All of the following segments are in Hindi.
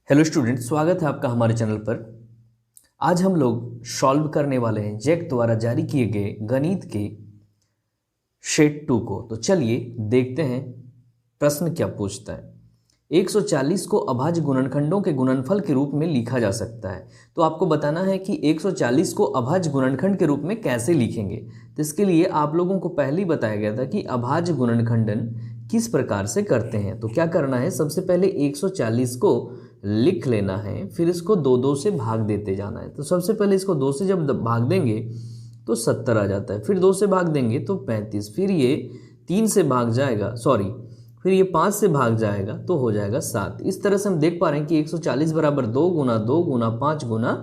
हेलो स्टूडेंट, स्वागत है आपका हमारे चैनल पर। आज हम लोग सॉल्व करने वाले हैं जैक द्वारा जारी किए गए गणित के शेट 2 को। तो चलिए देखते हैं प्रश्न क्या पूछता है। 140 को अभाज्य गुणनखंडों के गुणनफल के रूप में लिखा जा सकता है। तो आपको बताना है कि 140 को अभाज्य गुणनखंड के रूप में कैसे लिखेंगे। तो इसके लिए आप लोगों को पहले ही बताया गया था कि अभाज्य गुणनखंडन किस प्रकार से करते हैं। तो क्या करना है, सबसे पहले 140 को लिख लेना है, फिर इसको 2 से भाग देते जाना है। तो सबसे पहले इसको 2 से जब भाग देंगे तो 70 आ जाता है, फिर 2 से भाग देंगे तो 35, फिर ये 3 से भाग जाएगा, फिर ये 5 से भाग जाएगा तो हो जाएगा 7। इस तरह से हम देख पा रहे हैं कि 140 बराबर 2 गुना 2 गुना 5 गुना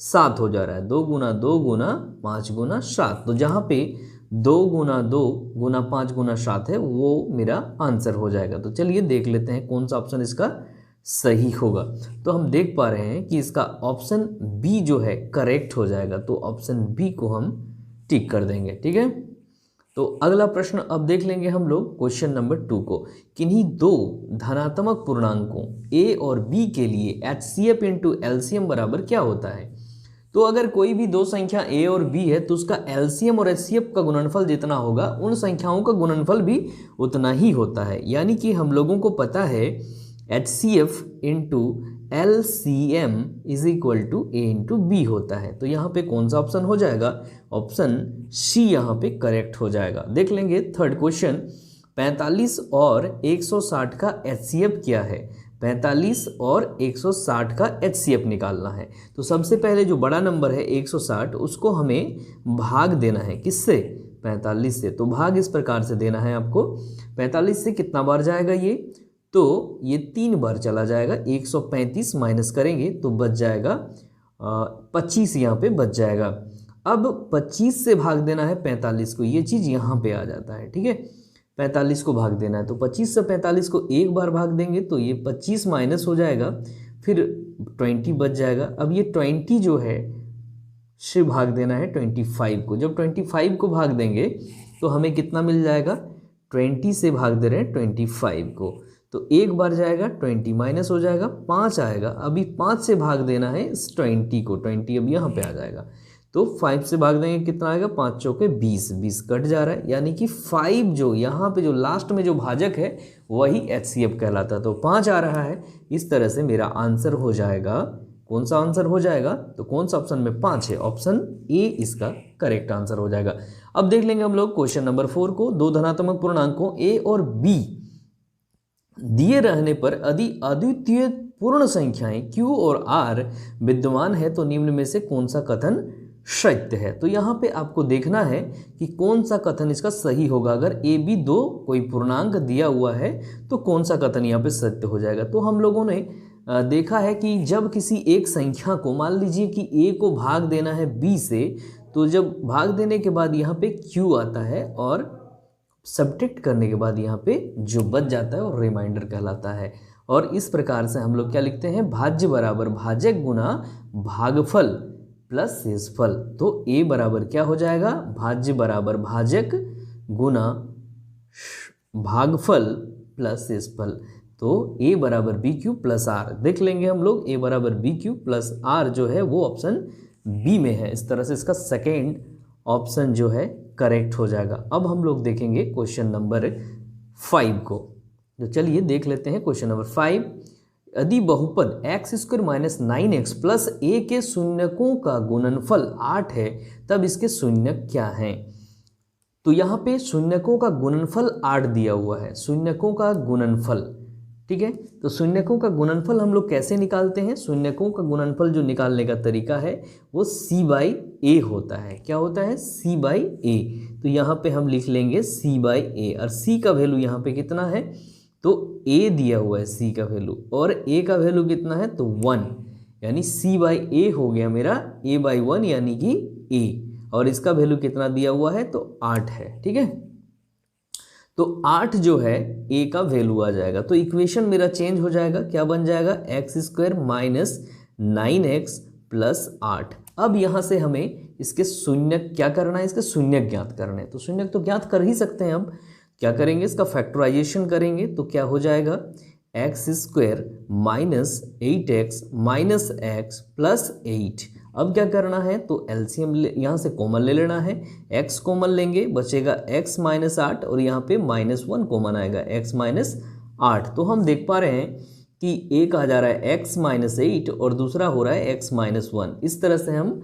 7 हो जा रहा है। 2 गुना 2 गुना 5 गुना 7। तो जहाँ पे 2 गुना 2 गुना 5 गुना 7 है वो मेरा आंसर हो जाएगा। तो चलिए देख लेते हैं कौन सा ऑप्शन इसका सही होगा। तो हम देख पा रहे हैं कि इसका ऑप्शन बी जो है करेक्ट हो जाएगा। तो ऑप्शन बी को हम टिक कर देंगे, ठीक है। तो अगला प्रश्न अब देख लेंगे हम लोग क्वेश्चन नंबर 2 को। किन्हीं दो धनात्मक पूर्णांकों ए और बी के लिए HCF इंटू एलसीएम बराबर क्या होता है। तो अगर कोई भी दो संख्या ए और बी है तो उसका एलसीएम और एचसीएफ का गुणनफल जितना होगा उन संख्याओं का गुणनफल भी उतना ही होता है। यानी कि हम लोगों को पता है HCF into LCM is equal to A into B होता है। तो यहाँ पे कौन सा ऑप्शन हो जाएगा, ऑप्शन सी यहाँ पे करेक्ट हो जाएगा। देख लेंगे थर्ड क्वेश्चन। 45 और 160 का HCF क्या है। 45 और 160 का HCF निकालना है। तो सबसे पहले जो बड़ा नंबर है 160 उसको हमें भाग देना है, किससे, 45 से। तो भाग इस प्रकार से देना है आपको। 45 से कितना बार जाएगा ये, तो ये 3 बार चला जाएगा। 135 माइनस करेंगे तो बच जाएगा 25, यहाँ पे बच जाएगा। अब 25 से भाग देना है 45 को, ये चीज़ यहाँ पे आ जाता है, ठीक है। 45 को भाग देना है तो 25 से 45 को एक बार भाग देंगे तो ये 25 माइनस हो जाएगा, फिर 20 बच जाएगा। अब ये 20 जो है से भाग देना है 25 को। जब 25 को भाग देंगे तो हमें कितना मिल जाएगा, 20 से भाग दे रहे हैं 25 को, तो एक बार जाएगा 20 माइनस हो जाएगा 5 आएगा। अभी 5 से भाग देना है इस 20 को, 20 अब यहाँ पे आ जाएगा। तो 5 से भाग देंगे कितना आएगा, 5 चौके 20, 20 कट जा रहा है। यानी कि 5 जो यहाँ पे जो लास्ट में जो भाजक है वही HCF कहलाता है। तो 5 आ रहा है। इस तरह से मेरा आंसर हो जाएगा, कौन सा आंसर हो जाएगा, तो कौन सा ऑप्शन में 5 है, ऑप्शन ए इसका करेक्ट आंसर हो जाएगा। अब देख लेंगे हम लोग क्वेश्चन नंबर 4 को। दो धनात्मक पूर्णांकों ए और बी दिए रहने पर यदि अद्वितीय पूर्ण संख्याएं Q और R विद्यमान है तो निम्न में से कौन सा कथन सत्य है। तो यहाँ पे आपको देखना है कि कौन सा कथन इसका सही होगा। अगर ए बी दो कोई पूर्णांक दिया हुआ है तो कौन सा कथन यहाँ पे सत्य हो जाएगा। तो हम लोगों ने देखा है कि जब किसी एक संख्या को, मान लीजिए कि ए को भाग देना है बी से, तो जब भाग देने के बाद यहाँ पे Q आता है और सब्ट्रैक्ट करने के बाद यहाँ पे जो बच जाता है और रिमाइंडर कहलाता है। और इस प्रकार से हम लोग क्या लिखते हैं, भाज्य बराबर भाजक गुना भागफल प्लस शेषफल। तो ए बराबर क्या हो जाएगा, भाज्य बराबर भाजक गुना भागफल प्लस शेषफल। तो ए बराबर बी क्यू प्लस आर। देख लेंगे हम लोग, ए बराबर बी क्यू प्लस आर जो है वो ऑप्शन बी में है। इस तरह से इसका सेकेंड ऑप्शन जो है करेक्ट हो जाएगा। अब हम लोग देखेंगे क्वेश्चन नंबर 5 को। तो चलिए देख लेते हैं क्वेश्चन नंबर 5। यदि बहुपद x² minus 9x plus a के शून्यकों का गुणनफल 8 है तब इसके शून्यक क्या हैं। तो यहाँ पे शून्यकों का गुणनफल 8 दिया हुआ है, शून्यकों का गुणनफल, ठीक है। तो शून्यकों का गुणनफल हम लोग कैसे निकालते हैं, शून्यकों का गुणनफल जो निकालने का तरीका है वो c/a होता है। क्या होता है, c/a। तो यहाँ पे हम लिख लेंगे c/a और c का वैल्यू यहाँ पे कितना है, तो a दिया हुआ है c का वैल्यू, और a का वैल्यू कितना है, तो 1, यानी c/a हो गया मेरा a/1 यानी कि a, और इसका वैल्यू कितना दिया हुआ है, तो 8 है, ठीक है। तो 8 जो है a का वैल्यू आ जाएगा। तो इक्वेशन मेरा चेंज हो जाएगा, क्या बन जाएगा, x² माइनस 9x प्लस 8। अब यहाँ से हमें इसके शून्यक क्या करना है, इसके शून्यक ज्ञात करने हैं। तो शून्यक तो ज्ञात कर ही सकते हैं, अब क्या करेंगे, इसका फैक्टराइजेशन करेंगे तो क्या हो जाएगा, x square minus 8x minus x plus 8। अब क्या करना है, तो एलसीएम यहाँ से कॉमन ले लेना है। x कॉमन लेंगे, बचेगा x माइनस 8 और यहाँ पे -1 कॉमन आएगा, x माइनस 8। तो हम देख पा रहे हैं कि एक आ जा रहा है x माइनस 8 और दूसरा हो रहा है x माइनस 1। इस तरह से हम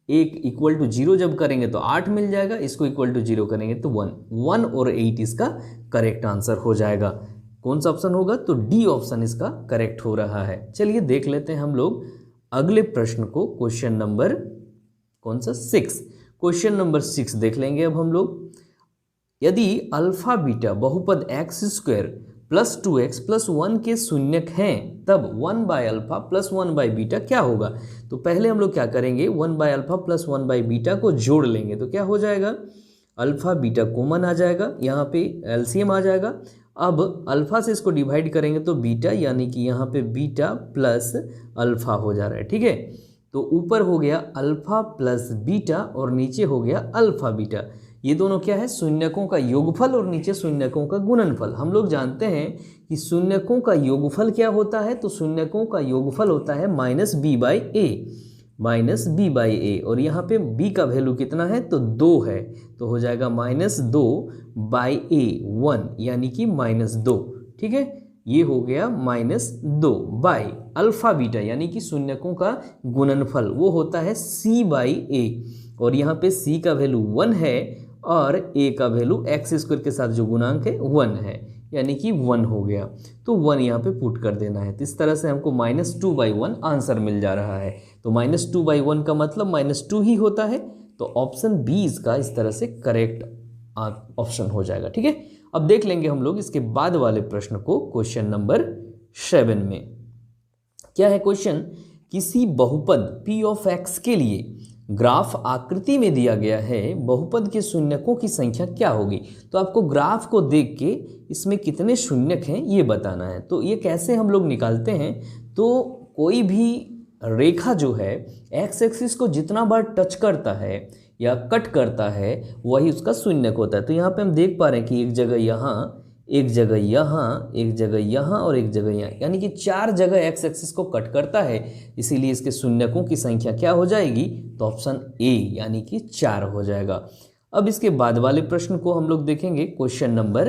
एक इक्वल टू 0 जब करेंगे तो 8 मिल जाएगा, इसको इक्वल टू 0 करेंगे तो 1 और 8 इसका करेक्ट आंसर हो जाएगा। कौन सा ऑप्शन होगा, तो डी ऑप्शन इसका करेक्ट हो रहा है। चलिए देख लेते हैं हम लोग अगले प्रश्न को, क्वेश्चन नंबर कौन सा 6। क्वेश्चन नंबर 6 देख लेंगे अब हम लोग। यदि अल्फा बीटा बहुपद x square plus 2x plus 1 के शून्यक हैं तब 1 by alpha plus 1 by beta क्या होगा। तो पहले हम लोग क्या करेंगे, 1 by alpha plus 1 by beta को जोड़ लेंगे तो क्या हो जाएगा, अल्फा बीटा कॉमन आ जाएगा, यहाँ पे एलसीएम आ जाएगा। अब अल्फा से इसको डिवाइड करेंगे तो बीटा, यानी कि यहाँ पे बीटा प्लस अल्फा हो जा रहा है। ठीक है, तो ऊपर हो गया अल्फा प्लस बीटा और नीचे हो गया अल्फा बीटा। ये दोनों क्या है, शून्यकों का योगफल और नीचे शून्यकों का गुणनफल। हम लोग जानते हैं कि शून्यकों का योगफल क्या होता है, तो शून्यकों का योगफल होता है माइनस बी बाई ए, और यहाँ पे b का वैल्यू कितना है, तो 2 है, तो हो जाएगा -2 बाई ए 1, यानी कि -2। ठीक है, ये हो गया -2 बाई अल्फा बीटा, यानी कि शून्यकों का गुणनफल वो होता है c बाई ए, और यहाँ पे c का वैल्यू 1 है और a का वैल्यू एक्स स्क्वायर के साथ जो गुणांक है 1 है, यानी कि 1 हो गया। तो 1 यहाँ पे पुट कर देना है। तो इस तरह से हमको -2/1 आंसर मिल जा रहा है। तो -2/1 का मतलब -2 ही होता है, तो ऑप्शन बी इसका इस तरह से करेक्ट ऑप्शन हो जाएगा। ठीक है, अब देख लेंगे हम लोग इसके बाद वाले प्रश्न को, क्वेश्चन नंबर 7 में क्या है क्वेश्चन, किसी बहुपद p ऑफ x के लिए ग्राफ आकृति में दिया गया है, बहुपद के शून्यकों की संख्या क्या होगी। तो आपको ग्राफ को देख के इसमें कितने शून्यक हैं ये बताना है। तो ये कैसे हम लोग निकालते हैं, तो कोई भी रेखा जो है एक्स एक्सिस को जितना बार टच करता है या कट करता है वही उसका शून्यक होता है। तो यहाँ पे हम देख पा रहे हैं कि एक जगह यहाँ, एक जगह यहाँ, एक जगह यहाँ और एक जगह यहाँ, यानी कि 4 जगह एक्स एक्सिस को कट करता है, इसीलिए इसके शून्यकों की संख्या क्या हो जाएगी, तो ऑप्शन ए यानी कि 4 हो जाएगा। अब इसके बाद वाले प्रश्न को हम लोग देखेंगे क्वेश्चन नंबर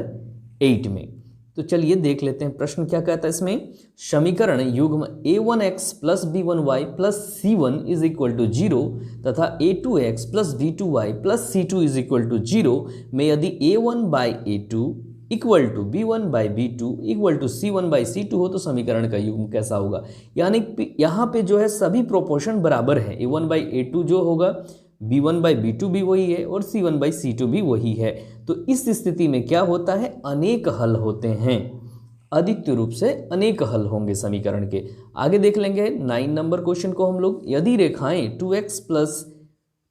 8 में। तो चलिए देख लेते हैं प्रश्न क्या कहता है इसमें। समीकरण युग्म a1x plus b1y plus c1 is equal to 0 तथा a2x plus b2y plus c2 is equal to 0 में यदि a1 by a2 equal to b1 by b2 equal to c1 by c2 हो तो समीकरण का युग्म कैसा होगा। यानी यहाँ पे जो है सभी प्रोपोर्शन बराबर है, a1 बाई a2 जो होगा b1 बाई b2 भी वही है और c1 बाई c2 भी वही है। तो इस स्थिति में क्या होता है, अनेक हल होते हैं, अद्वितीय रूप से अनेक हल होंगे समीकरण के। आगे देख लेंगे 9 नंबर क्वेश्चन को हम लोग। यदि रेखाएं 2x plus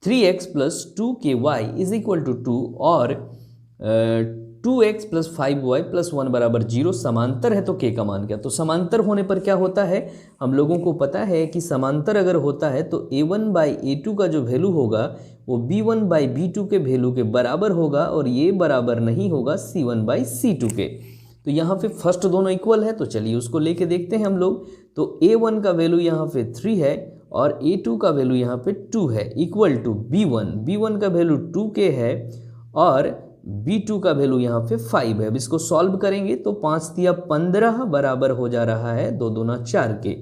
3x plus 2ky is equal to 2 और 2x प्लस 5y प्लस 1 बराबर 0 समांतर है तो k का मान क्या। तो समांतर होने पर क्या होता है, हम लोगों को पता है कि समांतर अगर होता है तो a1 बाई a2 का जो वैल्यू होगा वो b1 बाई b2 के वैल्यू के बराबर होगा और ये बराबर नहीं होगा c1 बाई c2 के। तो यहाँ पे फर्स्ट दोनों इक्वल है, तो चलिए उसको लेके देखते हैं हम लोग। तो a1 का वैल्यू यहाँ पे 3 है और a2 का वैल्यू यहाँ पे 2 है, इक्वल टू b1 का वैल्यू 2k है और b2 का वैल्यू यहाँ पे 5 है। अब इसको सॉल्व करेंगे तो 5 तिया 15 बराबर हो जा रहा है 2 दूना 4 के।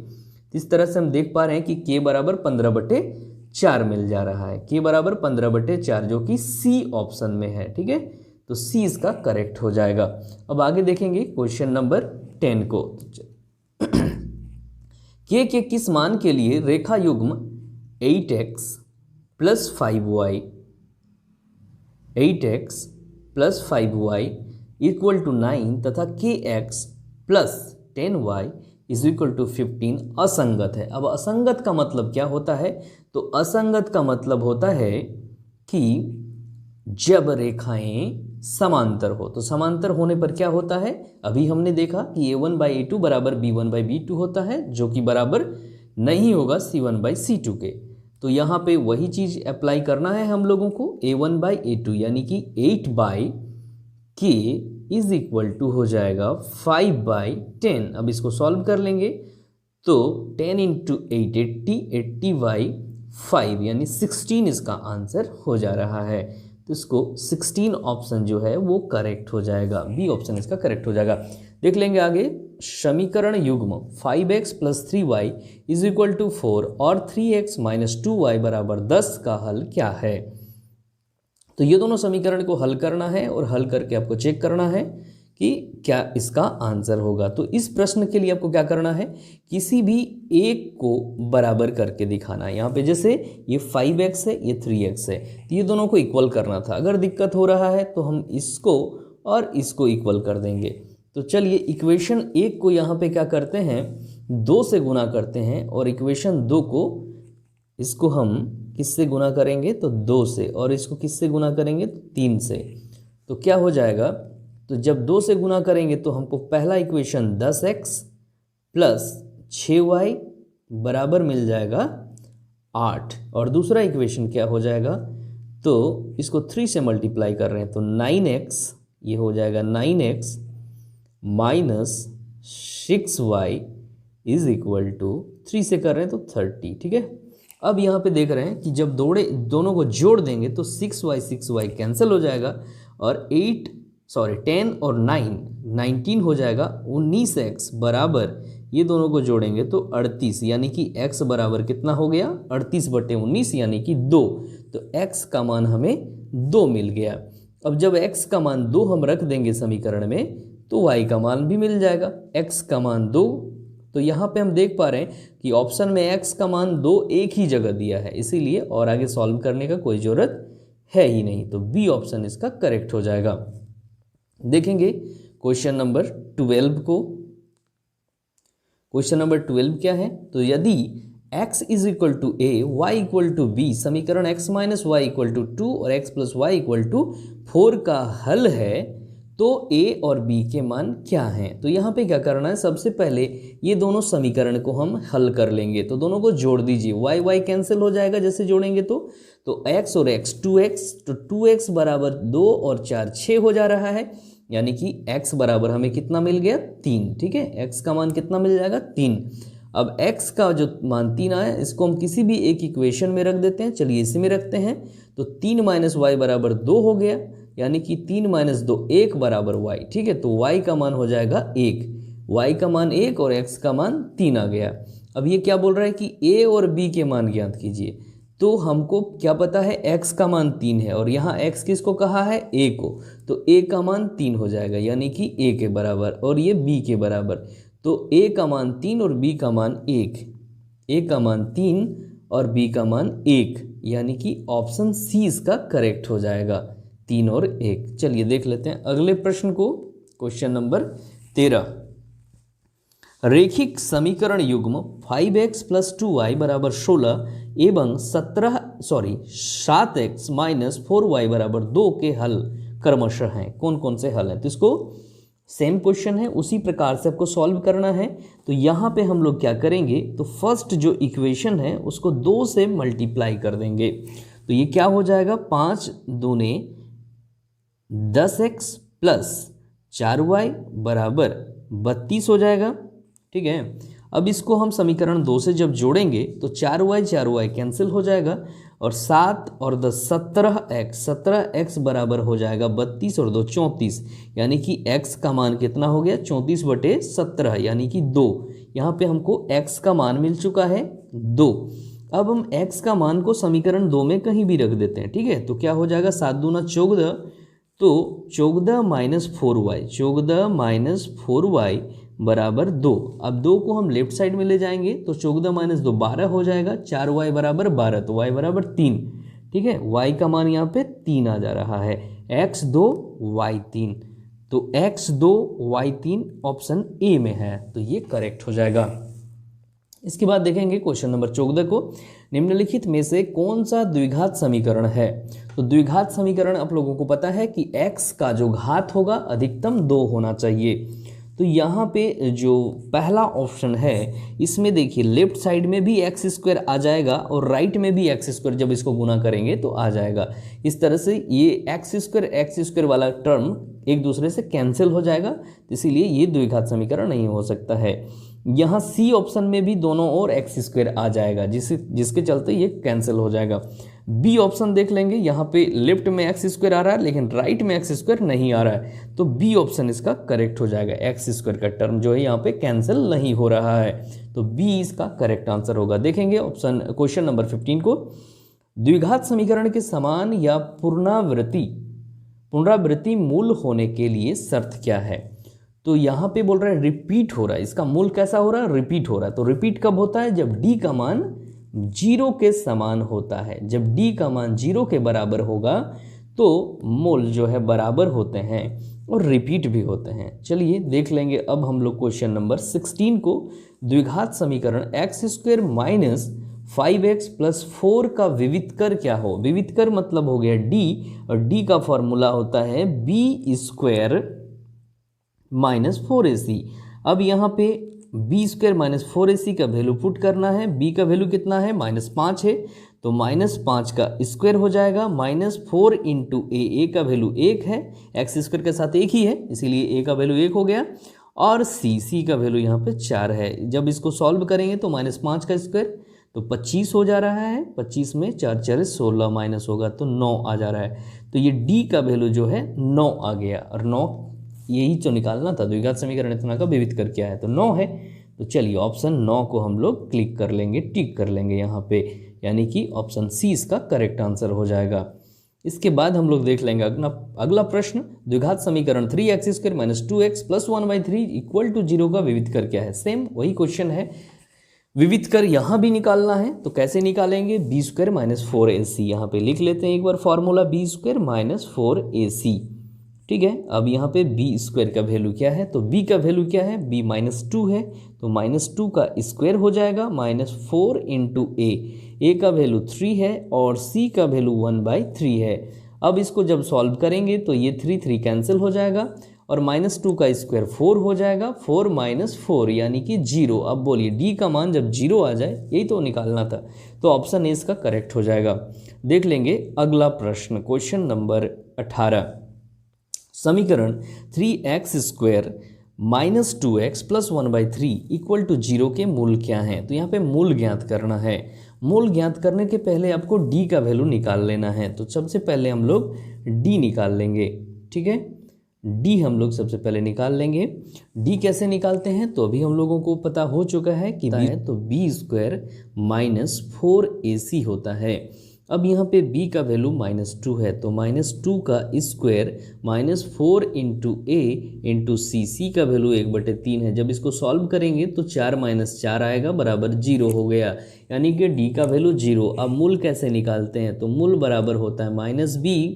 इस तरह से हम देख पा रहे हैं कि k बराबर 15/4 मिल जा रहा है, k बराबर 15/4 जो कि सी ऑप्शन में है। ठीक है, तो सी इसका करेक्ट हो जाएगा। अब आगे देखेंगे क्वेश्चन नंबर 10 को। k के किस मान के लिए रेखा युग्म 8x plus 5y equal to 9 तथा kx plus 10y is equal to 15 असंगत है। अब असंगत का मतलब क्या होता है, तो असंगत का मतलब होता है कि जब रेखाएं समांतर हो। तो समांतर होने पर क्या होता है, अभी हमने देखा कि a1 बाई a2 बराबर b1 बाई b2 होता है, जो कि बराबर नहीं होगा c1 बाई c2 के। तो यहाँ पे वही चीज़ अप्लाई करना है हम लोगों को, a1 बाई a2 यानी कि 8 by k is equal to हो जाएगा 5/10। अब इसको सॉल्व कर लेंगे तो 10 इंटू 8 80/5 यानी 16 इसका आंसर हो जा रहा है। तो इसको 16 ऑप्शन जो है वो करेक्ट हो जाएगा, बी ऑप्शन इसका करेक्ट हो जाएगा। देख लेंगे आगे, समीकरण युग्म 5x + 3y is equal to 4 और 3x - 2y बराबर 10 का हल क्या है। तो ये दोनों समीकरण को हल करना है और हल करके आपको चेक करना है कि क्या इसका आंसर होगा। तो इस प्रश्न के लिए आपको क्या करना है, किसी भी एक को बराबर करके दिखाना है। यहाँ पे जैसे ये 5x है, ये 3x है, तो ये दोनों को इक्वल करना था। अगर दिक्कत हो रहा है तो हम इसको और इसको इक्वल कर देंगे। तो चलिए इक्वेशन 1 को यहाँ पे क्या करते हैं, 2 से गुना करते हैं, और इक्वेशन 2 को इसको हम किससे गुना करेंगे तो 2 से, और इसको किससे गुना करेंगे तो 3 से। तो क्या हो जाएगा, तो जब 2 से गुना करेंगे तो हमको पहला इक्वेशन 10x + 6y बराबर मिल जाएगा 8, और दूसरा इक्वेशन क्या हो जाएगा, तो इसको 3 से मल्टीप्लाई कर रहे हैं तो 9x, ये हो जाएगा 9x - 6y is equal to 3 से कर रहे हैं तो 30। ठीक है, अब यहाँ पे देख रहे हैं कि जब दोनों को जोड़ देंगे तो 6y कैंसिल हो जाएगा, और 10 और 19 हो जाएगा 19x बराबर, ये दोनों को जोड़ेंगे तो 38, यानी कि x बराबर कितना हो गया 38/19 यानी कि 2। तो x का मान हमें 2 मिल गया। अब जब x का मान 2 हम रख देंगे समीकरण में तो y का मान भी मिल जाएगा, x का मान 2। तो यहाँ पे हम देख पा रहे हैं कि ऑप्शन में x का मान 2 एक ही जगह दिया है, इसीलिए और आगे सॉल्व करने का कोई ज़रूरत है ही नहीं। तो बी ऑप्शन इसका करेक्ट हो जाएगा। देखेंगे क्वेश्चन नंबर 12 को। क्वेश्चन नंबर 12 क्या है, तो यदि x = a, y = b, समीकरण x - y = 2 और x + y = 4 का हल है, तो a और b के मान क्या हैं। तो यहाँ पे क्या करना है, सबसे पहले ये दोनों समीकरण को हम हल कर लेंगे। तो दोनों को जोड़ दीजिए, y कैंसिल हो जाएगा जैसे जोड़ेंगे तो x और x 2x, तो 2x बराबर 2 और 4 6 हो जा रहा है, यानी कि x बराबर हमें कितना मिल गया 3। ठीक है, x का मान कितना मिल जाएगा 3। अब x का जो मान 3 आया, इसको हम किसी भी एक इक्वेशन में रख देते हैं। चलिए इसी में रखते हैं, तो 3 - y बराबर 2 हो गया, यानी कि 3 - 2 1 बराबर y। ठीक है, तो y का मान हो जाएगा 1, y का मान 1 और x का मान 3 आ गया। अब ये क्या बोल रहा है कि a और b के मान ज्ञात कीजिए। तो हमको क्या पता है, x का मान 3 है, और यहाँ x किसको कहा है a को, तो a का मान 3 हो जाएगा, यानी कि a के बराबर, और ये b के बराबर। तो a का मान 3 और b का मान 1, a का मान 3 और b का मान 1, यानी कि ऑप्शन सी इसका करेक्ट हो जाएगा, 3 और 1। चलिए देख लेते हैं अगले प्रश्न को। क्वेश्चन नंबर 13, रेखिक समीकरण युग्म 5x + 2y बराबर 16 एवं 7x - 4y बराबर 2 के हल क्रमशः हैं। कौन कौन से हल हैं, तो इसको सेम क्वेश्चन है, उसी प्रकार से आपको सॉल्व करना है। तो यहाँ पे हम लोग क्या करेंगे, तो फर्स्ट जो इक्वेशन है उसको 2 से मल्टीप्लाई कर देंगे। तो ये क्या हो जाएगा, 5 दूने 10x + 4y बराबर 32 हो जाएगा। ठीक है, अब इसको हम समीकरण 2 से जब जोड़ेंगे तो 4y कैंसिल हो जाएगा, और 7 और 10 17x बराबर हो जाएगा 32 और 2 34, यानी कि x का मान कितना हो गया 34/17, यानी कि 2। यहाँ पे हमको x का मान मिल चुका है 2। अब हम x का मान को समीकरण 2 में कहीं भी रख देते हैं। ठीक है, तो क्या हो जाएगा, 7 दूना 14, तो 14 - 4y, 14 - 4y बराबर 2। अब 2 को हम लेफ्ट साइड में ले जाएंगे तो 14 - 2 12 हो जाएगा, 4y बराबर 12, तो y बराबर 3। ठीक है, y का मान यहाँ पे 3 आ जा रहा है, x 2 y 3, तो x 2 y 3 ऑप्शन ए में है, तो ये करेक्ट हो जाएगा। इसके बाद देखेंगे क्वेश्चन नंबर 14 को, निम्नलिखित में से कौन सा द्विघात समीकरण है। तो द्विघात समीकरण आप लोगों को पता है कि x का जो घात होगा अधिकतम 2 होना चाहिए। तो यहाँ पे जो पहला ऑप्शन है इसमें देखिए लेफ्ट साइड में भी एक्स स्क्वायर आ जाएगा और राइट में भी एक्स स्क्वायर, जब इसको गुना करेंगे तो आ जाएगा। इस तरह से ये एक्स स्क्वायर वाला टर्म एक दूसरे से कैंसिल हो जाएगा, इसीलिए ये द्विघात समीकरण नहीं हो सकता है। यहाँ सी ऑप्शन में भी दोनों ओर एक्स स्क्वायर आ जाएगा, जिसके चलते ये कैंसिल हो जाएगा। बी ऑप्शन देख लेंगे, यहाँ पे लेफ्ट में एक्स स्क्वायर आ रहा है लेकिन राइट में एक्स स्क्वायर नहीं आ रहा है, तो बी ऑप्शन इसका करेक्ट हो जाएगा। एक्स स्क्वायर का टर्म जो है यहाँ पे कैंसिल नहीं हो रहा है, तो बी इसका करेक्ट आंसर होगा। देखेंगे ऑप्शन क्वेश्चन नंबर 15 को, द्विघात समीकरण के समान या पुनरावृत्ति मूल होने के लिए शर्त क्या है। तो यहाँ पे बोल रहा है रिपीट हो रहा है, इसका मूल कैसा हो रहा है, रिपीट हो रहा है। तो रिपीट कब होता है, जब डी का मान 0 के समान होता है। जब डी का मान 0 के बराबर होगा तो मूल जो है बराबर होते हैं और रिपीट भी होते हैं। चलिए देख लेंगे अब हम लोग क्वेश्चन नंबर 16 को, द्विघात समीकरण x square minus 5x plus 4 का विविधकर क्या हो। विविधकर मतलब हो गया डी, और डी का फॉर्मूला होता है बी स्क्वायर माइनस 4ac। अब यहाँ पे बी स्क्वायर माइनस 4ac का वैल्यू पुट करना है। बी का वैल्यू कितना है, -5 है, तो -5 का स्क्वायर हो जाएगा। -4 इंटू ए का वैल्यू 1 है, एक्स स्क्वायर के साथ 1 ही है इसीलिए ए का वैल्यू 1 हो गया, और सी का वैल्यू यहाँ पे 4 है। जब इसको सॉल्व करेंगे तो -5 का स्क्वायर तो 25 हो जा रहा है, 25 में 4 4 16 माइनस होगा तो 9 आ जा रहा है। तो ये डी का वैल्यू जो है 9 आ गया, और 9 यही तो निकालना था, द्विघात समीकरण इतना का विविधकर क्या है, तो 9 है। तो चलिए ऑप्शन 9 को हम लोग क्लिक कर लेंगे, टिक कर लेंगे यहाँ पे, यानी कि ऑप्शन सी इसका करेक्ट आंसर हो जाएगा। इसके बाद हम लोग देख लेंगे अगला प्रश्न, द्विघात समीकरण 3x square minus 2x plus 1/3 equal to 0 का विविधकर क्या है। सेम वही क्वेश्चन है, विविधकर यहाँ भी निकालना है, तो कैसे निकालेंगे, बी स्क्वायर माइनस 4ac। यहाँ पे लिख लेते हैं एक बार formula, b square minus 4ac, ठीक है। अब यहाँ पे बी स्क्वायर का वैल्यू क्या है, तो बी का वैल्यू क्या है, बी -2 है, तो -2 का स्क्वायर हो जाएगा, -4 इंटू ए का वैल्यू 3 है और सी का वैल्यू 1/3 है। अब इसको जब सॉल्व करेंगे तो ये 3 कैंसिल हो जाएगा, और -2 का स्क्वायर 4 हो जाएगा, 4 - 4 यानी कि 0। अब बोलिए डी का मान जब 0 आ जाए, यही तो निकालना था, तो ऑप्शन ए इसका करेक्ट हो जाएगा। देख लेंगे अगला प्रश्न, क्वेश्चन नंबर 18, समीकरण 3x square minus 2x plus 1/3 equal to 0 के मूल क्या हैं। तो यहाँ पे मूल ज्ञात करना है। मूल ज्ञात करने के पहले आपको d का वैल्यू निकाल लेना है, तो सबसे पहले हम लोग d निकाल लेंगे, ठीक है। d हम लोग सबसे पहले निकाल लेंगे। d कैसे निकालते हैं, तो अभी हम लोगों को पता हो चुका है कि तो बी स्क्वायर माइनस 4ac होता है। अब यहाँ पे b का वैल्यू -2 है, तो -2 का स्क्वायर -4 इंटू ए इंटू सी का वैल्यू 1/3 है। जब इसको सॉल्व करेंगे तो 4 - 4 आएगा बराबर 0 हो गया, यानी कि d का वैल्यू 0। अब मूल कैसे निकालते हैं, तो मूल बराबर होता है -b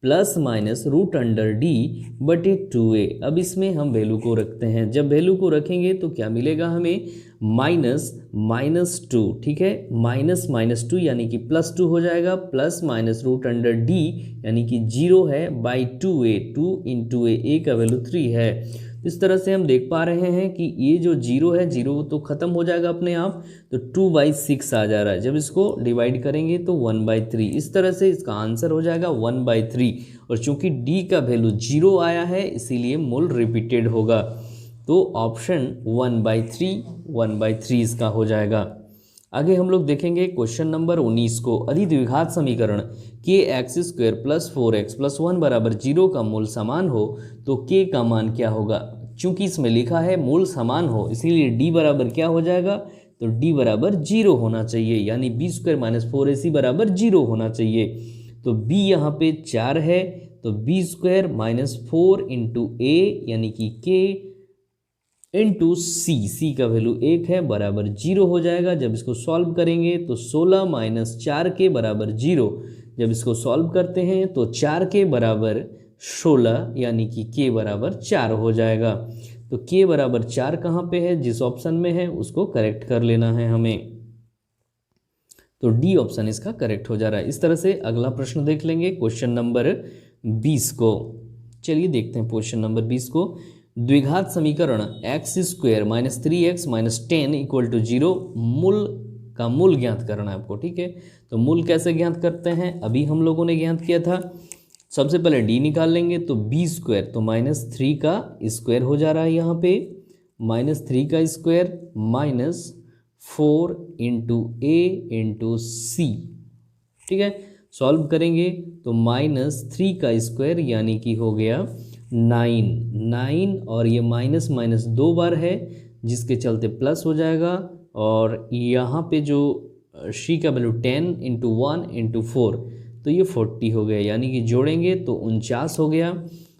प्लस माइनस √d/2a। अब इसमें हम वैल्यू को रखते हैं, जब वैल्यू को रखेंगे तो क्या मिलेगा हमें, -2, ठीक है, -2 यानी कि +2 हो जाएगा, प्लस माइनस √d यानी कि 0 है बाई 2a, 2 इंटू ए का वैल्यू 3 है। इस तरह से हम देख पा रहे हैं कि ये जो 0 है, 0 तो ख़त्म हो जाएगा अपने आप, तो 2/6 आ जा रहा है। जब इसको डिवाइड करेंगे तो 1/3, इस तरह से इसका आंसर हो जाएगा 1/3। और चूंकि d का वैल्यू 0 आया है इसीलिए मूल रिपीटेड होगा, तो ऑप्शन 1/3 इसका हो जाएगा। आगे हम लोग देखेंगे क्वेश्चन नंबर 19 को, अधिद्विघात समीकरण kx square plus 4x plus 1 बराबर 0 का मूल समान हो तो k का मान क्या होगा। चूंकि इसमें लिखा है मूल समान हो, इसीलिए d बराबर क्या हो जाएगा, तो d बराबर 0 होना चाहिए, यानी बी स्क्वायर माइनस 4ac बराबर 0 होना चाहिए। तो b यहाँ पे 4 है, तो बी स्क्वायर माइनस 4 इंटू ए यानी कि k इंटू सी का वैल्यू 1 है बराबर 0 हो जाएगा। जब इसको सॉल्व करेंगे तो 16 - 4 के बराबर 0। जब इसको सॉल्व करते हैं तो 4 के बराबर 16 यानी कि k बराबर 4 हो जाएगा। तो k बराबर 4 कहाँ पे है, जिस ऑप्शन में है उसको करेक्ट कर लेना है हमें, तो डी ऑप्शन इसका करेक्ट हो जा रहा है। इस तरह से अगला प्रश्न देख लेंगे, क्वेश्चन नंबर 20 को। चलिए देखते हैं क्वेश्चन नंबर 20 को, द्विघात समीकरण x square minus 3x minus 10 equal to 0 मूल का मूल ज्ञात करना है आपको, ठीक है। तो मूल कैसे ज्ञात करते हैं, अभी हम लोगों ने ज्ञात किया था। सबसे पहले d निकाल लेंगे तो b स्क्वायर, तो -3 का स्क्वायर हो जा रहा है यहाँ पे, -3 का square minus 4 into a into c, ठीक है। सॉल्व करेंगे तो -3 का स्क्वायर यानी कि हो गया 9 और ये माइनस माइनस 2 बार है जिसके चलते प्लस हो जाएगा। और यहाँ पे जो सी का वैल्यू 10 इंटू 1 इंटू 4 तो ये 40 हो गया, यानी कि जोड़ेंगे तो 49 हो गया।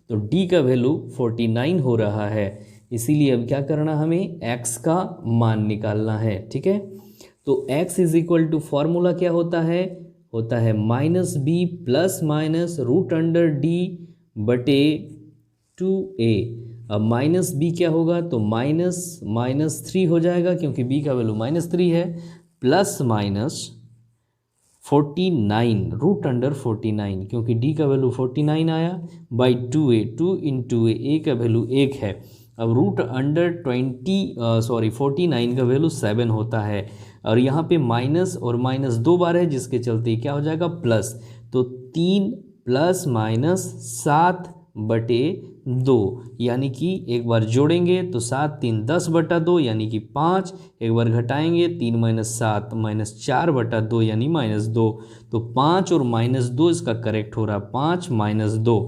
तो डी का वैल्यू 49 हो रहा है, इसीलिए अब क्या करना, हमें x का मान निकालना है, ठीक है। तो x is equal to formula क्या होता है -b plus minus root under D बटे 2a। अब -b क्या होगा, तो -3 हो जाएगा क्योंकि b का वैल्यू -3 है, प्लस माइनस 49 रूट अंडर 49 क्योंकि d का वैल्यू 49 आया, बाई 2a, 2 इंटू a का वैल्यू 1 है। अब रूट अंडर 49 का वैल्यू 7 होता है, और यहाँ पे माइनस और माइनस 2 बार है जिसके चलते क्या हो जाएगा प्लस, तो 3 प्लस माइनस 7 बटे 2, यानी कि एक बार जोड़ेंगे तो 7 3 10 बटा 2 यानी कि 5, एक बार घटाएंगे 3 माइनस 7 माइनस 4 बटा 2 यानी -2। तो 5 और -2 इसका करेक्ट हो रहा है, 5 माइनस 2,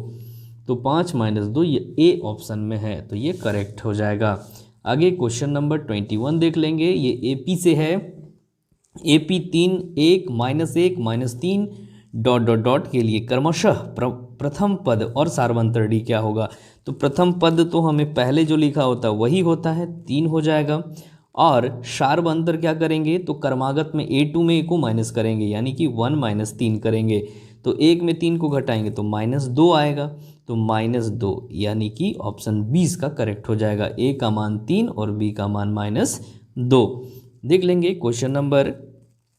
तो 5 माइनस 2 ये ए ऑप्शन में है, तो ये करेक्ट हो जाएगा। आगे क्वेश्चन नंबर 21 देख लेंगे, ये एपी से है। एपी 3 1 -1 -3 ... के लिए क्रमशः प्रथम पद और सार्वंतर डी क्या होगा। तो प्रथम पद तो हमें पहले जो लिखा होता है वही होता है, 3 हो जाएगा। और सार्वंतर क्या करेंगे, तो क्रमागत में a2 में a को माइनस करेंगे यानी कि 1 - 3 करेंगे, तो 1 में 3 को घटाएंगे तो -2 आएगा, तो -2 यानी कि ऑप्शन 20 का करेक्ट हो जाएगा। a का मान 3 और b का मान -2। देख लेंगे क्वेश्चन नंबर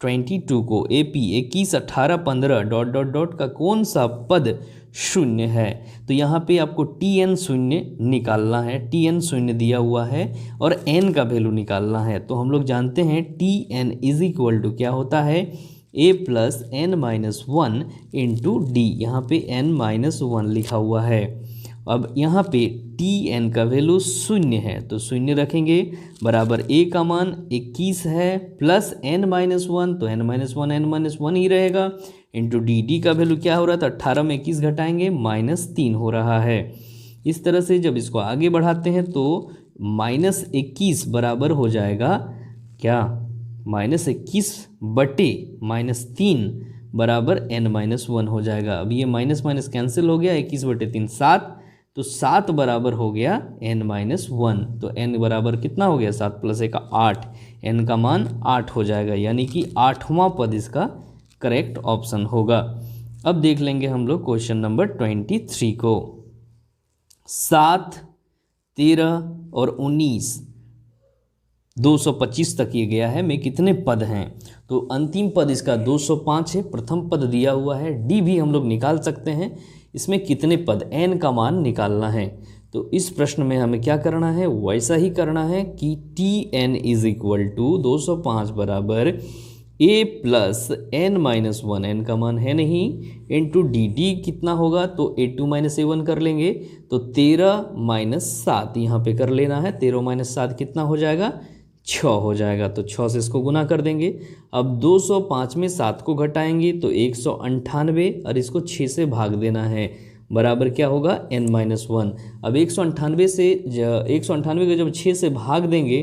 22 को, AP 21 18 15 ... का कौन सा पद शून्य है। तो यहाँ पे आपको TN शून्य निकालना है, TN शून्य दिया हुआ है और n का वैल्यू निकालना है। तो हम लोग जानते हैं TN इज इक्वल टू क्या होता है, a plus n-1 into D, यहाँ पे n-1 लिखा हुआ है। अब यहाँ पे TN का वैल्यू शून्य है तो शून्य रखेंगे, बराबर a का मान 21 है प्लस n-1, तो n-1 ही रहेगा, इंटू डी का वैल्यू क्या हो रहा था, 18 में 21 घटाएंगे -3 हो रहा है। इस तरह से जब इसको आगे बढ़ाते हैं तो -21 बराबर हो जाएगा क्या, -21 बटे -3 बराबर n-1 हो जाएगा। अब ये माइनस माइनस कैंसिल हो गया, 21 बटे 3 7, तो 7 बराबर हो गया n-1। तो n बराबर कितना हो गया, 7 + 1 8, n का मान 8 हो जाएगा, यानी कि 8वां पद इसका करेक्ट ऑप्शन होगा। अब देख लेंगे हम लोग क्वेश्चन नंबर 23 को। 7 13 और 19 225 तक ये गया है, में कितने पद हैं। तो अंतिम पद इसका 205 है, प्रथम पद दिया हुआ है, डी भी हम लोग निकाल सकते हैं। इसमें कितने पद, n का मान निकालना है। तो इस प्रश्न में हमें क्या करना है, वैसा ही करना है कि TN इज इक्वल टू 205 बराबर a प्लस n-1, n का मान है नहीं, इंटू डी कितना होगा, तो a2 - a1 कर लेंगे, तो 13 - 7 यहाँ पे कर लेना है, 13 - 7 कितना हो जाएगा, 6 हो जाएगा, तो 6 से इसको गुना कर देंगे। अब 205 में 7 को घटाएंगे तो 198 और इसको 6 से भाग देना है, बराबर क्या होगा n-1। अब 198 से 198 को जब 6 से भाग देंगे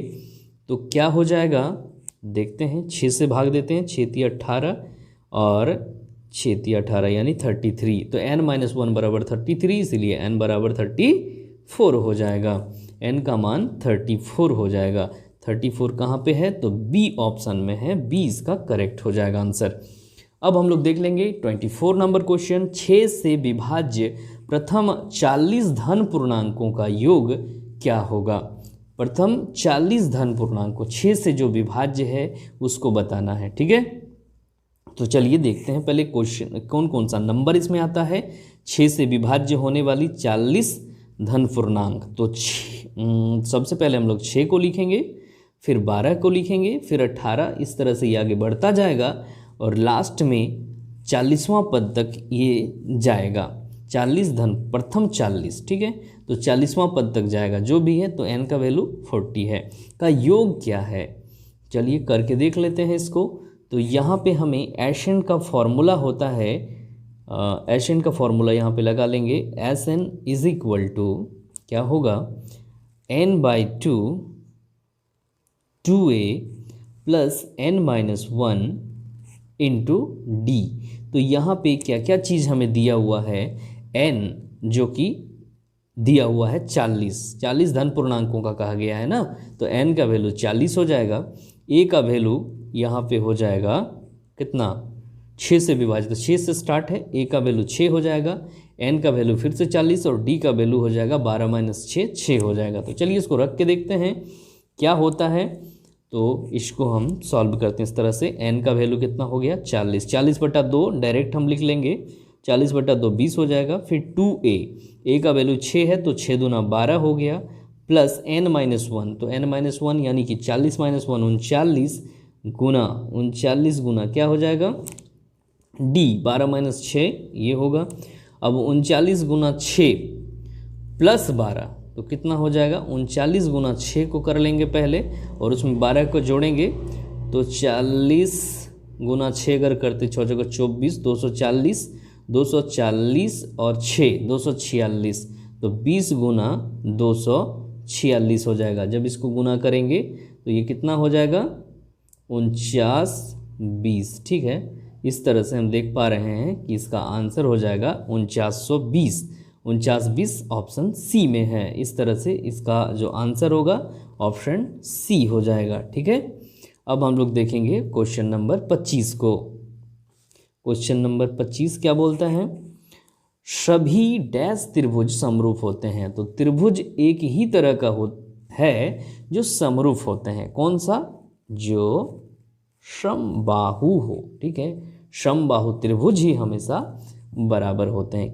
तो क्या हो जाएगा, देखते हैं, 6 से भाग देते हैं, 6 × 18 और 6 × 18 यानी 33, तो n-1 बराबर 33, इसीलिए n बराबर 34 हो जाएगा, n का मान 34 हो जाएगा। 34 कहाँ पे है, तो बी ऑप्शन में है, बी इसका करेक्ट हो जाएगा आंसर। अब हम लोग देख लेंगे 24 नंबर क्वेश्चन, 6 से विभाज्य प्रथम 40 धन पूर्णांकों का योग क्या होगा। प्रथम 40 धन पूर्णांक को 6 से जो विभाज्य है उसको बताना है, ठीक है। तो चलिए देखते हैं पहले क्वेश्चन, कौन कौन सा नंबर इसमें आता है 6 से विभाज्य होने वाली 40 धन पूर्णांक। तो सबसे पहले हम लोग 6 को लिखेंगे, फिर 12 को लिखेंगे, फिर 18, इस तरह से ये आगे बढ़ता जाएगा और लास्ट में 40वां पद तक ये जाएगा। 40 धन प्रथम 40, ठीक है, तो 40वां पद तक जाएगा जो भी है, तो n का वैल्यू 40 है। का योग क्या है, चलिए करके देख लेते हैं इसको। तो यहाँ पे हमें एशन का फॉर्मूला होता है, एशन का फॉर्मूला यहाँ पे लगा लेंगे। Sn इज इक्वल टू क्या होगा, n/2 2a plus n-1 into D. तो यहाँ पे क्या क्या चीज़ हमें दिया हुआ है, n जो कि दिया हुआ है 40 धन पूर्णांकों का कहा गया है ना, तो n का वैल्यू 40 हो जाएगा। a का वैल्यू यहाँ पे हो जाएगा कितना, 6 से विभाजित, तो 6 से स्टार्ट है, a का वैल्यू 6 हो जाएगा, n का वैल्यू फिर से 40 और d का वैल्यू हो जाएगा 12 - 6 6 हो जाएगा। तो चलिए इसको रख के देखते हैं क्या होता है। तो इसको हम सॉल्व करते हैं इस तरह से। n का वैल्यू कितना हो गया 40, 40/2 डायरेक्ट हम लिख लेंगे, 40/2 20 हो जाएगा। फिर 2a, a का वैल्यू 6 है तो 6 दूना 12 हो गया, प्लस n-1, तो n-1 यानी कि 40 - 1 39 गुना 39 गुना क्या हो जाएगा d 12 - 6 ये होगा। अब 39 गुना 6 प्लस 12 तो कितना हो जाएगा, 39 गुना 6 को कर लेंगे पहले और उसमें 12 को जोड़ेंगे, तो 40 गुना 6 अगर करते 6 जगह 24, 240 और 6 246, तो 20 गुना 246 हो जाएगा। जब इसको गुना करेंगे तो ये कितना हो जाएगा 49 20, ठीक है। इस तरह से हम देख पा रहे हैं कि इसका आंसर हो जाएगा 4920, 4920 ऑप्शन सी में है। इस तरह से इसका जो आंसर होगा ऑप्शन सी हो जाएगा, ठीक है। अब हम लोग देखेंगे क्वेश्चन नंबर 25 को। क्वेश्चन नंबर 25 क्या बोलता है, सभी डैश त्रिभुज समरूप होते हैं। तो त्रिभुज एक ही तरह का है जो समरूप होते हैं। कौन सा, जो समबाहु हो, ठीक है। समबाहु त्रिभुज ही हमेशा बराबर होते हैं,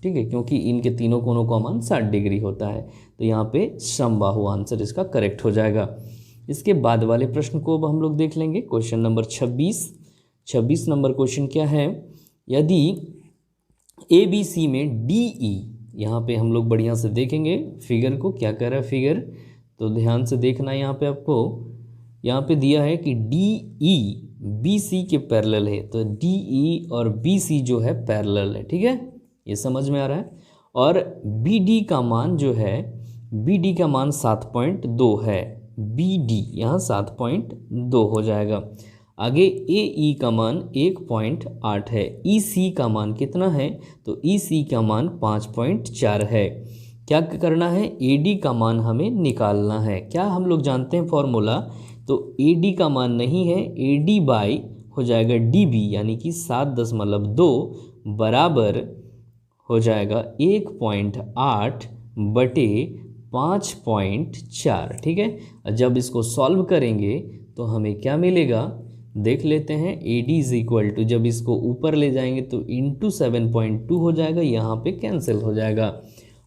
ठीक है, क्योंकि इनके तीनों कोनों का मान 60 डिग्री होता है। तो यहाँ पे समबाहु आंसर इसका करेक्ट हो जाएगा। इसके बाद वाले प्रश्न को अब हम लोग देख लेंगे। क्वेश्चन नंबर 26 नंबर क्वेश्चन क्या है, यदि ABC में DE, यहाँ पे हम लोग बढ़िया से देखेंगे फिगर को, क्या कह रहा है फिगर, तो ध्यान से देखना। यहाँ पे आपको यहाँ पे दिया है कि DE BC के पैरेलल है, तो DE और BC जो है पैरेलल है, ठीक है, ये समझ में आ रहा है। और BD का मान जो है, BD का मान 7.2 है, BD यहाँ 7.2 हो जाएगा। आगे AE का मान 1.8 है, EC का मान कितना है, तो EC का मान 5.4 है। क्या करना है, AD का मान हमें निकालना है। क्या हम लोग जानते हैं फॉर्मूला, तो AD का मान नहीं है, AD बाई हो जाएगा DB, यानी कि 7.2 बराबर हो जाएगा 1.8 बटे 5.4, ठीक है। जब इसको सॉल्व करेंगे तो हमें क्या मिलेगा, देख लेते हैं। AD इज इक्वल टू, जब इसको ऊपर ले जाएंगे तो इंटू 7.2 हो जाएगा, यहाँ पे कैंसिल हो जाएगा।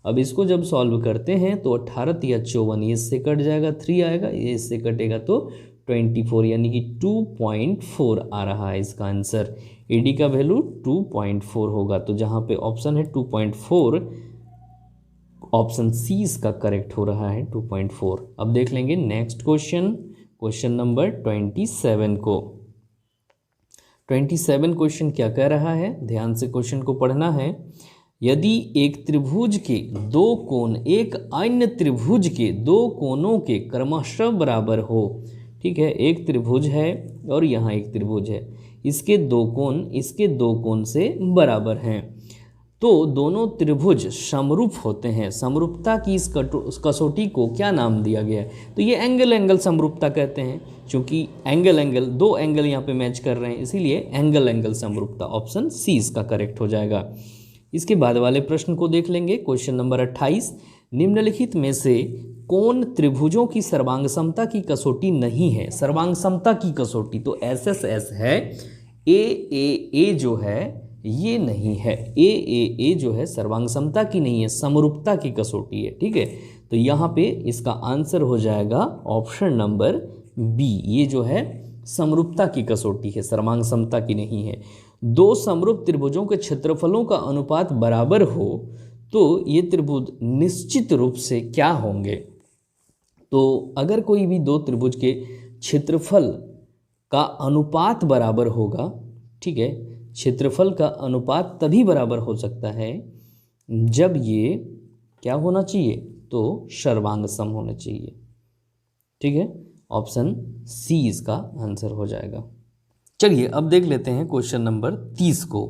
अब इसको जब सॉल्व करते हैं तो 18 या 54, ये इससे कट जाएगा, 3 आएगा, ये इससे कटेगा तो 24, यानी कि 2.4 आ रहा है इसका आंसर। AD का वैल्यू 2.4 होगा, तो जहाँ पे ऑप्शन है 2.4, ऑप्शन सी इसका करेक्ट हो रहा है 2.4। अब देख लेंगे नेक्स्ट क्वेश्चन, क्वेश्चन नंबर 27 को। 27 क्वेश्चन क्या कह रहा है, ध्यान से क्वेश्चन को पढ़ना है। यदि एक त्रिभुज के दो कोण एक अन्य त्रिभुज के दो कोणों के क्रमशः बराबर हो, ठीक है, एक त्रिभुज है और यहाँ एक त्रिभुज है, इसके दो कोण से बराबर हैं, तो दोनों त्रिभुज समरूप होते हैं। समरूपता की इस कसौटी को क्या नाम दिया गया है, तो ये एंगल समरूपता कहते हैं, क्योंकि दो एंगल यहाँ पे मैच कर रहे हैं, इसीलिए एंगल समरूपता, ऑप्शन सी इसका करेक्ट हो जाएगा। इसके बाद वाले प्रश्न को देख लेंगे। क्वेश्चन नंबर 28, निम्नलिखित में से कौन त्रिभुजों की सर्वांग समता की कसौटी नहीं है। सर्वांग समता की कसौटी तो SSS है, AAA जो है ये नहीं है, AAA जो है सर्वांग समता की नहीं है, समरूपता की कसौटी है, ठीक है। तो यहाँ पे इसका आंसर हो जाएगा ऑप्शन नंबर बी। ये जो है समरूपता की कसौटी है, सर्वांग समता की नहीं है। दो समरूप त्रिभुजों के क्षेत्रफलों का अनुपात बराबर हो तो ये त्रिभुज निश्चित रूप से क्या होंगे। तो अगर कोई भी दो त्रिभुज के क्षेत्रफल का अनुपात बराबर होगा, ठीक है, क्षेत्रफल का अनुपात तभी बराबर हो सकता है जब ये क्या होना चाहिए, तो सर्वांग सम होना चाहिए। ठीक है, ऑप्शन सी इसका आंसर हो जाएगा। चलिए अब देख लेते हैं क्वेश्चन नंबर 30 को।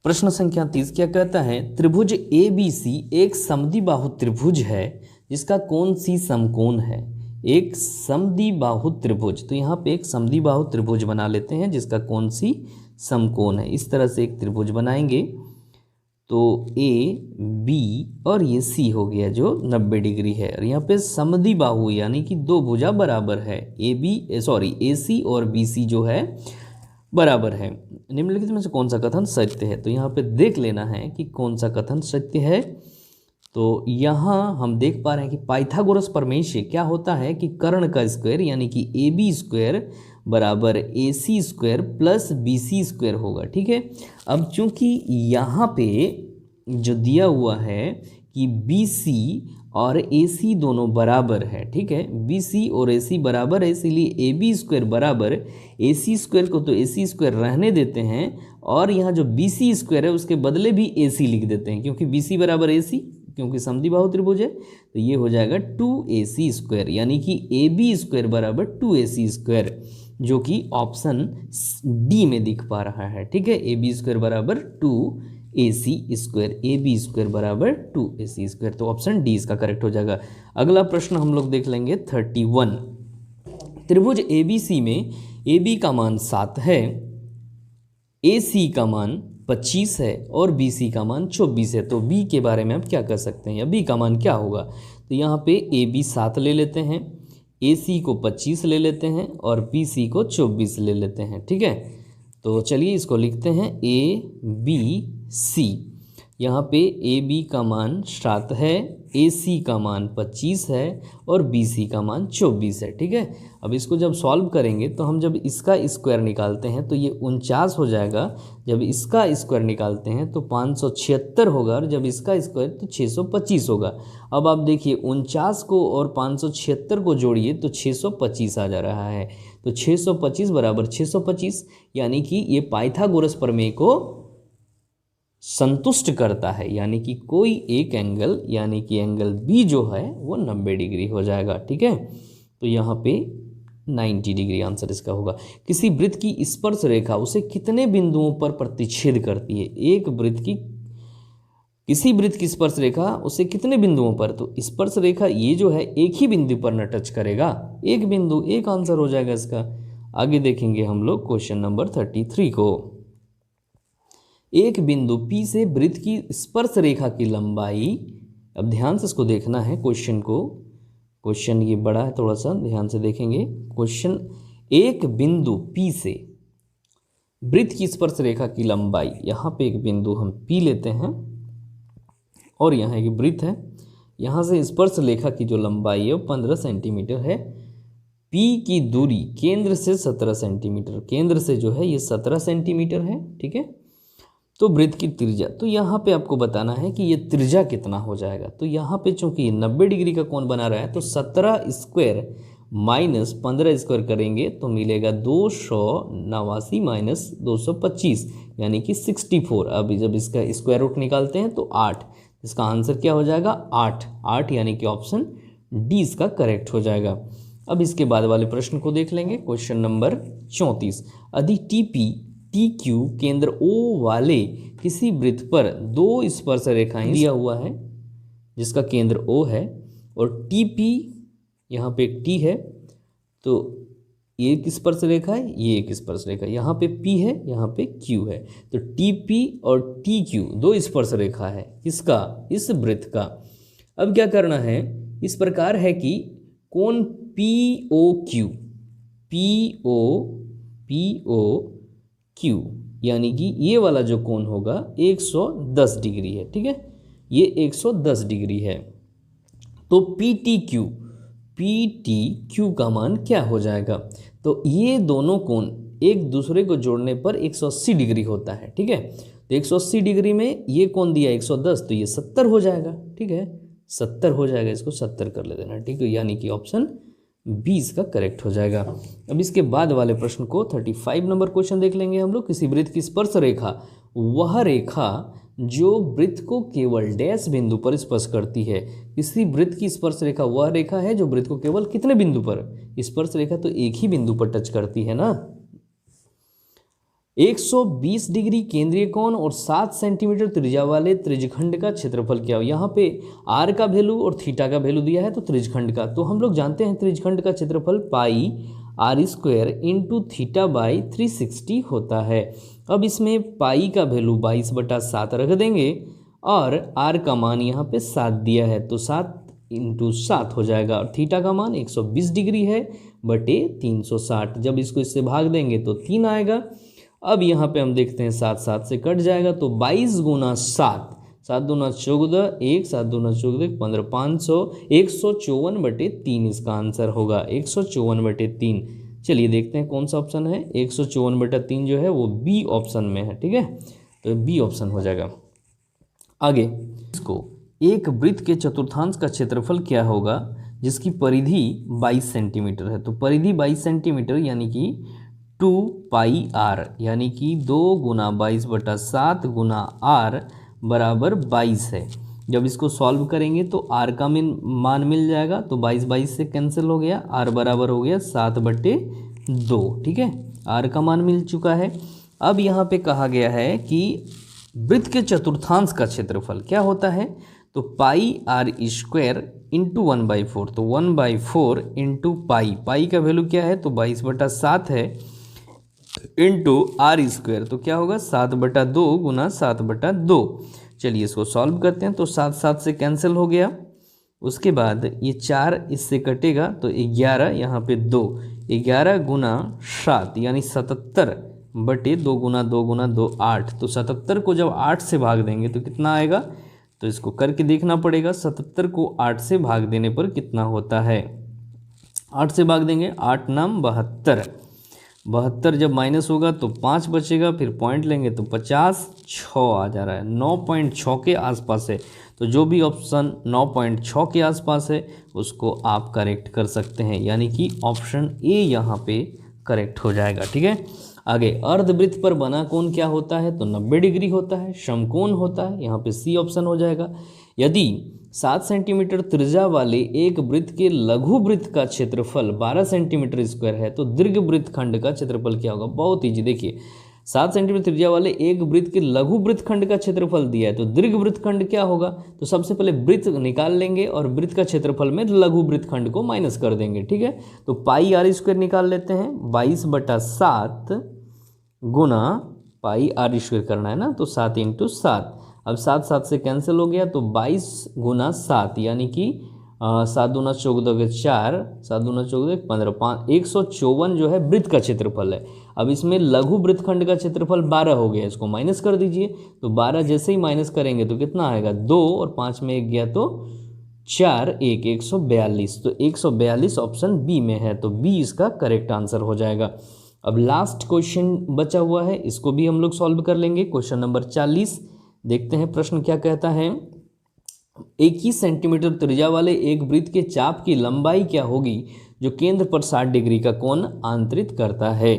प्रश्न संख्या 30 क्या कहता है, त्रिभुज ABC एक समद्विबाहु त्रिभुज है जिसका कोण सी समकोण है। एक समद्विबाहु त्रिभुज, तो यहाँ पे एक समद्विबाहु त्रिभुज बना लेते हैं जिसका कोण सी समकोण है। इस तरह से एक त्रिभुज बनाएंगे तो AB और ये C हो गया जो 90 डिग्री है। और यहाँ पे समद्विबाहु यानी कि दो भुजा बराबर है, AC और BC जो है बराबर है। निम्नलिखित में से कौन सा कथन सत्य है, तो यहाँ पे देख लेना है कि कौन सा कथन सत्य है। तो यहाँ हम देख पा रहे हैं कि पाइथागोरस प्रमेय से क्या होता है कि कर्ण का स्क्वायर यानी कि AB स्क्वायर बराबर AC square plus BC square होगा। ठीक है, अब चूंकि यहाँ पे जो दिया हुआ है कि BC और AC दोनों बराबर है, ठीक है, BC और AC बराबर है, इसीलिए AB स्क्वायर बराबर AC स्क्वायर को तो AC स्क्वायर रहने देते हैं और यहाँ जो BC स्क्वायर है उसके बदले भी AC लिख देते हैं क्योंकि BC बराबर AC, क्योंकि समद्विबाहु त्रिभुज है। तो ये हो जाएगा 2AC स्क्वायर यानी कि AB स्क्वायर बराबर 2AC स्क्वायर, जो कि ऑप्शन डी में दिख पा रहा है। ठीक है, AB स्क्वायर बराबर 2AC स्क्वायर, AB स्क्वायर बराबर 2AC स्क्वायर, तो ऑप्शन डी इसका करेक्ट हो जाएगा। अगला प्रश्न हम लोग देख लेंगे 31। त्रिभुज ABC में AB का मान 7 है, AC का मान 25 है और BC का मान 24 है। तो B के बारे में आप क्या कर सकते हैं या B का मान क्या होगा, तो यहाँ पे AB 7 ले लेते हैं, AC को 25 ले लेते हैं और BC को 24 ले लेते हैं। ठीक है, तो चलिए इसको लिखते हैं ABC। यहाँ पे AB का मान 7 है, AC का मान 25 है और BC का मान 24 है। ठीक है, अब इसको जब सॉल्व करेंगे तो हम जब इसका स्क्वायर निकालते हैं तो ये 49 हो जाएगा, जब इसका स्क्वायर निकालते हैं तो 576 होगा और जब इसका स्क्वायर तो 625 होगा। अब आप देखिए 49 को और 576 को जोड़िए तो 625 आ जा रहा है, तो 625 बराबर 625 यानी कि ये पाइथागोरस प्रमेय को संतुष्ट करता है, यानी कि कोई एक एंगल यानी कि एंगल बी जो है वो 90 डिग्री हो जाएगा। ठीक है, तो यहाँ पे 90 डिग्री आंसर इसका होगा। किसी वृत्त की स्पर्श रेखा उसे कितने बिंदुओं पर प्रतिच्छेद करती है, एक वृत्त की किसी वृत्त की स्पर्श रेखा उसे कितने बिंदुओं पर, तो स्पर्श रेखा ये जो है एक ही बिंदु पर न टच करेगा, एक बिंदु, एक आंसर हो जाएगा इसका। आगे देखेंगे हम लोग क्वेश्चन नंबर 33 को। एक बिंदु P से वृत्त की स्पर्श रेखा की लंबाई, अब ध्यान से इसको देखना है क्वेश्चन को, क्वेश्चन ये बड़ा है, थोड़ा सा ध्यान से देखेंगे क्वेश्चन। एक बिंदु P से वृत्त की स्पर्श रेखा की लंबाई, यहाँ पे एक बिंदु हम P लेते हैं और यहाँ एक वृत्त है, यहाँ से स्पर्श रेखा की जो लंबाई है वो 15 सेंटीमीटर है। P की दूरी केंद्र से 17 सेंटीमीटर, केंद्र से जो है ये 17 सेंटीमीटर है। ठीक है, तो वृत्त की त्रिज्या, तो यहाँ पे आपको बताना है कि ये त्रिज्या कितना हो जाएगा। तो यहाँ पे चूंकि ये 90 डिग्री का कोण बना रहा है तो 17 स्क्वायर माइनस 15 स्क्वायर करेंगे तो मिलेगा 289 माइनस 225 यानी कि 64। अब जब इसका स्क्वायर रूट निकालते हैं तो 8, इसका आंसर क्या हो जाएगा 8 यानी कि ऑप्शन डी इसका करेक्ट हो जाएगा। अब इसके बाद वाले प्रश्न को देख लेंगे क्वेश्चन नंबर 34। यदि TQ केंद्र O वाले किसी वृत्त पर दो स्पर्श रेखाएं दिया हुआ है जिसका केंद्र O है और TP यहाँ पे एक T है, तो ये एक स्पर्श रेखा है, ये एक स्पर्श रेखा, यहाँ पे P है, यहाँ पे Q है, तो TP और TQ दो स्पर्श रेखा है किसका, इस वृत्त का। अब क्या करना है, इस प्रकार है कि कोण POQ यानी कि ये वाला जो कोण होगा 110 डिग्री है। ठीक है, ये 110 डिग्री है। तो पी टी क्यू का मान क्या हो जाएगा? तो ये दोनों कोण एक दूसरे को जोड़ने पर 180 डिग्री होता है, ठीक है। तो 180 डिग्री में ये कोण दिया 110, तो ये 70 हो जाएगा, ठीक है, 70 हो जाएगा, इसको 70 कर ले देना, ठीक है, यानी कि ऑप्शन 20 का करेक्ट हो जाएगा। अब इसके बाद वाले प्रश्न को 35 नंबर क्वेश्चन देख लेंगे हम लोग। किसी वृत्त की स्पर्श रेखा वह रेखा जो वृत्त को केवल डैश बिंदु पर स्पर्श करती है। किसी वृत्त की स्पर्श रेखा वह रेखा है जो वृत्त को केवल कितने बिंदु पर, स्पर्श रेखा तो एक ही बिंदु पर टच करती है ना। 120 डिग्री केंद्रीय कोण और 7 सेंटीमीटर त्रिज्या वाले त्रिज्यखंड का क्षेत्रफल क्या हो? यहाँ पे आर का वैल्यू और थीटा का वैल्यू दिया है, तो त्रिज्यखंड का, तो हम लोग जानते हैं त्रिज्यखंड का क्षेत्रफल pi r square into theta by 360 होता है। अब इसमें पाई का वैल्यू 22/7 रख देंगे और आर का मान यहाँ पे 7 दिया है, तो 7 इंटू 7 हो जाएगा, और थीटा का मान 120 डिग्री है बटे 360। जब इसको इससे भाग देंगे तो 3 आएगा। अब यहाँ पे हम देखते हैं 7 7 से कट जाएगा, तो 22 गुना 7, 7 दूना 14, 1 7 दूना 14, 15 500, 154/3 इसका आंसर होगा, 154/3। चलिए देखते हैं कौन सा ऑप्शन है। 154/3 जो है वो बी ऑप्शन में है, ठीक है, तो बी ऑप्शन हो जाएगा। आगे इसको एक वृत्त के चतुर्थांश का क्षेत्रफल क्या होगा जिसकी परिधि 22 सेंटीमीटर है? तो परिधि 22 सेंटीमीटर यानी कि 2 पाई आर, यानी कि 2 गुना 22/7 गुना आर बराबर 22 है। जब इसको सॉल्व करेंगे तो आर का मान मिल जाएगा, तो 22 से कैंसिल हो गया, आर बराबर हो गया 7/2, ठीक है, आर का मान मिल चुका है। अब यहाँ पे कहा गया है कि वृत्त के चतुर्थांश का क्षेत्रफल क्या होता है? तो पाई आर स्क्वायर इंटू 1/4, तो 1/4 इंटू पाई का वैल्यू क्या है? तो 22/7 है, इंटू आर स्क्वायर, तो क्या होगा 7/2 गुना 7/2। चलिए इसको सॉल्व करते हैं, तो 7 7 से कैंसिल हो गया, उसके बाद ये 4 इससे कटेगा, तो 11 यहाँ पे 2, 11 गुना 7 यानी 77/2 गुना 2 गुना 2 8, तो 77 को जब 8 से भाग देंगे तो कितना आएगा? तो इसको करके देखना पड़ेगा, 77 को 8 से भाग देने पर कितना होता है? 8 से भाग देंगे, 8 नाम 72, 72 जब माइनस होगा तो 5 बचेगा, फिर पॉइंट लेंगे तो 50, 6 आ जा रहा है, 9.6 के आसपास है। तो जो भी ऑप्शन 9.6 के आसपास है उसको आप करेक्ट कर सकते हैं, यानी कि ऑप्शन ए यहाँ पे करेक्ट हो जाएगा, ठीक है। आगे अर्धवृत्त पर बना कोण क्या होता है? तो 90 डिग्री होता है, समकोण होता है, यहाँ पे सी ऑप्शन हो जाएगा। यदि 7 सेंटीमीटर त्रिज्या वाले एक वृत्त के लघु वृत्त का क्षेत्रफल 12 सेंटीमीटर स्क्वायर है तो दीर्घ वृत्त खंड का क्षेत्रफल क्या होगा? बहुत ईजी, देखिए 7 सेंटीमीटर त्रिज्या वाले एक वृत्त के लघु वृत्त खंड का क्षेत्रफल दिया है, तो दीर्घ वृत्त खंड क्या होगा? तो सबसे पहले वृत्त निकाल लेंगे और वृत्त का क्षेत्रफल में लघु वृत्त खंड को माइनस कर देंगे, ठीक है। तो पाई आर स्क्वायर निकाल लेते हैं, 22/7 गुना पाई आर स्क्वायर करना है ना, तो 7 इंटू 7, अब 7 7 से कैंसिल हो गया, तो 22 गुना 7 यानी कि 7 दूना 14 के 4, 7 दूना 14 15 5, 154 जो है वृत्त का क्षेत्रफल है। अब इसमें लघु वृत्तखंड का क्षेत्रफल 12 हो गया, इसको माइनस कर दीजिए, तो 12 जैसे ही माइनस करेंगे तो कितना आएगा? 2 और 5 में 1 गया तो 4 1 142, तो 142 ऑप्शन बी में है, तो बी इसका करेक्ट आंसर हो जाएगा। अब लास्ट क्वेश्चन बचा हुआ है, इसको भी हम लोग सॉल्व कर लेंगे। क्वेश्चन नंबर 40 देखते हैं प्रश्न क्या कहता है। 21 सेंटीमीटर त्रिज्या वाले एक वृत्त के चाप की लंबाई क्या होगी जो केंद्र पर 60 डिग्री का कोण आंतरित करता है?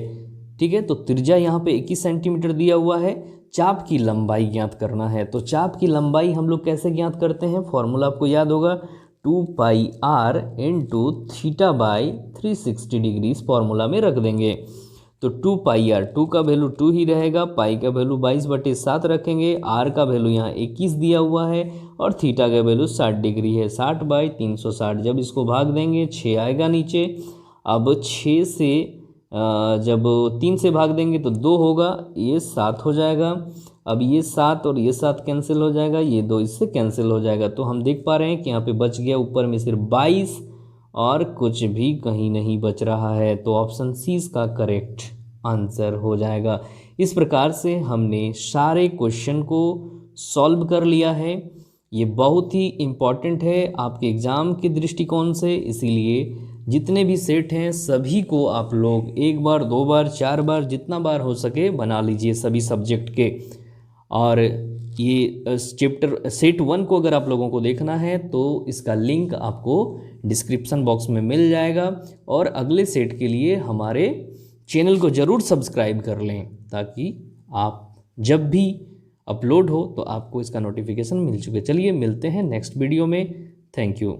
ठीक है, तो त्रिज्या यहाँ पे 21 सेंटीमीटर दिया हुआ है, चाप की लंबाई ज्ञात करना है। तो चाप की लंबाई हम लोग कैसे ज्ञात करते हैं? फॉर्मूला आपको याद होगा, 2 pi r into theta by 360 degree, इस फॉर्मूला में रख देंगे। तो 2 पाई आर, 2 का वैल्यू 2 ही रहेगा, पाई का वैल्यू 22/7 रखेंगे, आर का वैल्यू यहाँ 21 दिया हुआ है और थीटा का वैल्यू 60 डिग्री है, 60/360। जब इसको भाग देंगे 6 आएगा नीचे। अब 6 से जब 3 से भाग देंगे तो 2 होगा, ये 7 हो जाएगा। अब ये 7 और ये 7 कैंसिल हो जाएगा, ये 2 इससे कैंसिल हो जाएगा। तो हम देख पा रहे हैं कि यहाँ पे बच गया ऊपर में सिर्फ 22 और कुछ भी कहीं नहीं बच रहा है, तो ऑप्शन सी इसका करेक्ट आंसर हो जाएगा। इस प्रकार से हमने सारे क्वेश्चन को सॉल्व कर लिया है ये बहुत ही इम्पॉर्टेंट है आपके एग्ज़ाम के दृष्टिकोण से, इसीलिए जितने भी सेट हैं सभी को आप लोग 1 बार 2 बार 4 बार जितना बार हो सके बना लीजिए सभी सब्जेक्ट के। और ये चैप्टर सेट 1 को अगर आप लोगों को देखना है तो इसका लिंक आपको डिस्क्रिप्शन बॉक्स में मिल जाएगा। और अगले सेट के लिए हमारे चैनल को ज़रूर सब्सक्राइब कर लें ताकि आप जब भी अपलोड हो तो आपको इसका नोटिफिकेशन मिल चुके। चलिए मिलते हैं नेक्स्ट वीडियो में। Thank you.